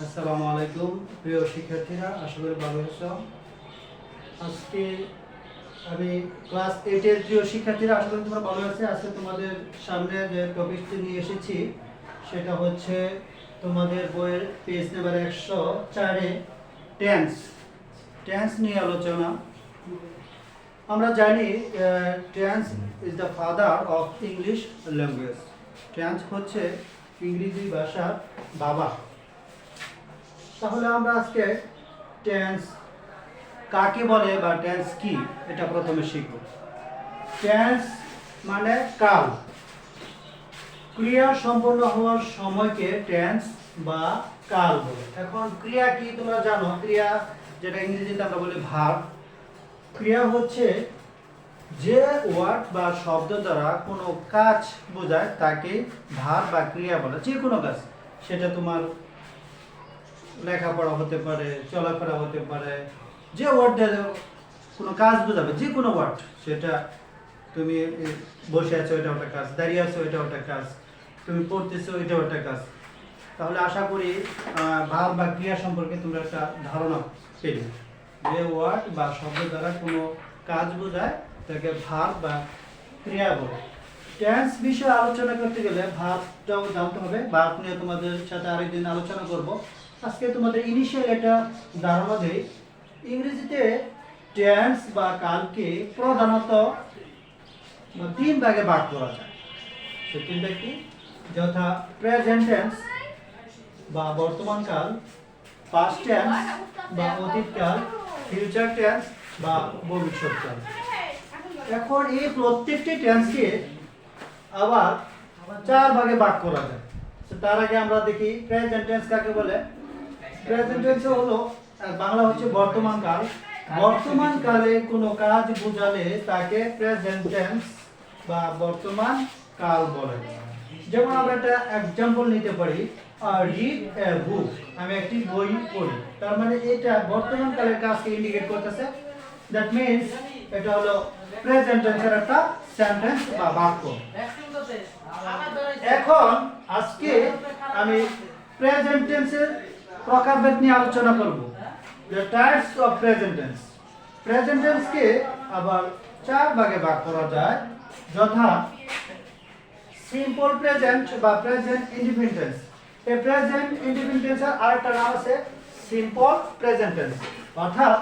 আসসালামু আলাইকুম প্রিয় শিক্ষার্থীরা, আশা করি ভালো আছো। আজকে আমি ক্লাস 8 এর প্রিয় শিক্ষার্থীরা, আশা করি তোমরা ভালো আছো। আজকে তোমাদের সামনে যে টপিকটি নিয়ে এসেছি সেটা হচ্ছে তোমাদের বইয়ের পেজ নাম্বার 104 এ টেন্স নিয়ে আলোচনা। আমরা জানি tense is the father of English language. Tense হচ্ছে ইংরেজি ভাষার বাবা। তাহলে আমরা আজকে টেন্স কাকে বলে বা টেন্স কি এটা প্রথমে শিখব। টেন্স মানে কাল, ক্রিয়া সম্পন্ন হওয়ার সময়কে টেন্স বা কাল বলে। এখন ক্রিয়া কি তোমরা জানো? ক্রিয়া যেটা ইংরেজিতে আমরা বলি ভার্ব। ক্রিয়া হচ্ছে যে ওয়ার্ড বা শব্দ দ্বারা কোনো কাজ বোঝায় তাকে ভার্ব বা ক্রিয়া বলে। যে কোনো কাজ, সেটা তোমার লেখাপড়া হতে পারে, চলাফেরা হতে পারে, যে ওয়ার্ড দিয়ে কোনো কাজ বোঝাবে, যে কোনো ওয়ার্ড, সেটা তুমি বসে আছো এটা একটা কাজ, দাঁড়িয়ে আছো এটা একটা কাজ, তুমি পড়তেছো এটা একটা কাজ। তাহলে আশা করি ভার্ব বা ক্রিয়া সম্পর্কে তোমরা একটা ধারণা পেলে। যে ওয়ার্ড বা শব্দ দ্বারা কোনো কাজ বোঝায় তাকে ভার্ব বা ক্রিয়া বলে। টেন্স বিষয়ে আলোচনা করতে গেলে ভার্বটাও জানতে হবে। ভার্ব নিয়ে তোমাদের সাথে আরেকদিন আলোচনা করব। আজকে তোমাদের ইনিশিয়াল একটা ধারণা দেই। ইংরেজিতে টেন্স বা কালকে প্রধানত তিন ভাগে ভাগ করা যায়। সে তিনটা কি? যথা প্রেজেন্ট টেন্স বা বর্তমান কাল, পাস্ট টেন্স বা অতীত কাল, ফিউচার টেন্স বা ভবিষ্যৎ কাল। এখন এই প্রত্যেকটি টেন্সকে আবার চার ভাগে ভাগ করা যায়। তার আগে আমরা দেখি প্রেজেন্ট টেন্স কাকে বলে। প্রেজেন্ট টেন্স হলো বাংলা হচ্ছে বর্তমান কাল। বর্তমান কালে কোনো কাজ বোঝালে তাকে প্রেজেন্ট টেন্স বা বর্তমান কাল বলে। যেমন আমরা একটা এক্সাম্পল নিতে পারি, রিড এ বুক, আমি একটি বই পড়ি। তার মানে এটা বর্তমান কালের কাজকে ইন্ডিকেট করতেছে। দ্যাট মিন্স এটা হলো প্রেজেন্ট টেন্সের একটা সেন্টেন্স বা বাক্য। এখন আজকে আমি প্রেজেন্ট টেন্সের প্রকারভেদ নিয়ে আলোচনা করব। The types of present tense. Present টেন্সকে আবার চার ভাগে ভাগ করা যায়। যথা সিম্পল প্রেজেন্ট বা প্রেজেন্ট ইনডিফিনিট টেন্স। এই প্রেজেন্ট ইনডিফিনিট টেন্সের আরেকটা নাম আছে সিম্পল প্রেজেন্ট টেন্স। অর্থাৎ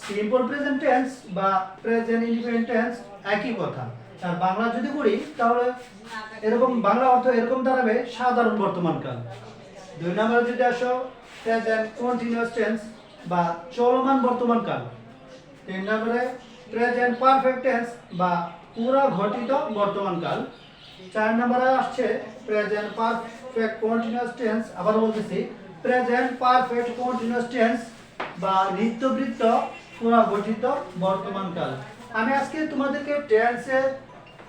সিম্পল প্রেজেন্ট টেন্স বা প্রেজেন্ট ইনডিফিনিট টেন্স একই কথা। আর বাংলা যদি করি তাহলে এরকম বাংলা অর্থ এরকম দাঁড়াবে সাধারণ বর্তমান কাল। দুই নম্বরে যদি আসো প্রেজেন্ট কন্টিনিউয়াস টেন্স বা চলমান বর্তমান কাল। তিন নম্বরে প্রেজেন্ট পারফেক্ট টেন্স বা পুরো ঘটিত বর্তমান কাল। চার নম্বরে আসছে প্রেজেন্ট পারফেক্ট কন্টিনিউয়াস টেন্স, আবার বলতেছি প্রেজেন্ট পারফেক্ট কন্টিনিউয়াস টেন্স বা নিত্যবৃত্ত পুরো ঘটিত বর্তমান কাল। আমি আজকে তোমাদেরকে টেন্সের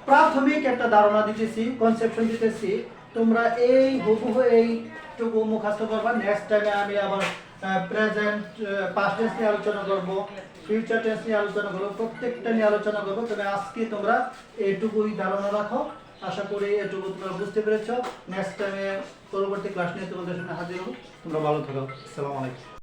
প্রাথমিক একটা ধারণা দিতেছি, কনসেপশন দিতেছি। তোমরা এই হুবহু এইটুকু মুখস্থ করবা। নেক্সট টাইমে আমি আবার প্রেজেন্ট পাস্ট টেন্স নিয়ে আলোচনা করব, ফিউচার টেন্স নিয়ে আলোচনা করব, প্রত্যেকটা নিয়ে আলোচনা করব। তবে আজকে তোমরা এইটুকুই ধারণা রাখো। আশা করি এটুকু তোমরা বুঝতে পেরেছো। নেক্সট টাইমে পরবর্তী ক্লাস নিয়ে তোমাদের সামনে হাজির হব। তোমরা ভালো থাকো। আসসালামু আলাইকুম।